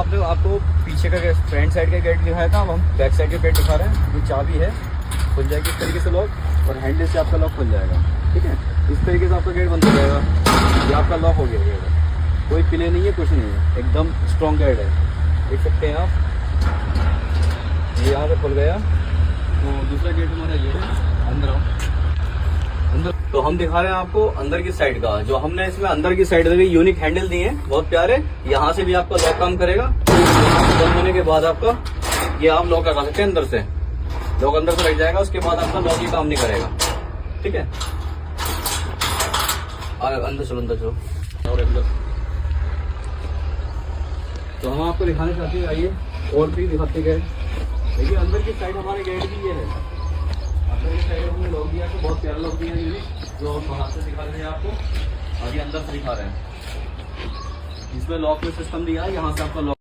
आपने आपको पीछे का फ्रंट साइड का गेट दिखाया था, अब हम बैक साइड का गेट दिखा रहे हैं। ये चाबी है, खुल जाएगी इस तरीके से लॉक और हैंडल से आपका लॉक खुल जाएगा। ठीक है, इस तरीके से आपका गेट बंद हो जाएगा। ये आपका लॉक हो गया गेट, कोई पिले नहीं है, कुछ नहीं है, एकदम स्ट्रॉन्ग गेट है। देख सकते हैं आप, ये यहाँ से खुल गया। तो दूसरा गेट हमारा ये है, अंदर आओ। अंदर तो हम दिखा रहे हैं आपको अंदर की साइड का, जो हमने इसमें अंदर की साइड में यूनिक हैंडल दिए हैं, बहुत प्यारे। यहाँ से भी आपका लॉक काम करेगा। बंद होने के बाद आपका ये आप लॉक लगा सकते हैं अंदर से, लॉक अंदर से लग जाएगा, उसके बाद आपका लॉक ही काम नहीं करेगा। ठीक है, और अंदर चलो, अंदर चलो और अंदर। तो हम आपको दिखाने चाहते हैं, आइए और भी दिखाते गए। देखिए अंदर की साइड हमारे गेट भी ये है, अंदर की साइड हमने लॉक दिया, तो बहुत प्यारा लॉक दिया है यूनिक, जो हम बाहर से दिखा रहे हैं आपको, अभी अंदर से दिखा रहे हैं। इसमें लॉक में सिस्टम दिया है, यहाँ से आपका लॉक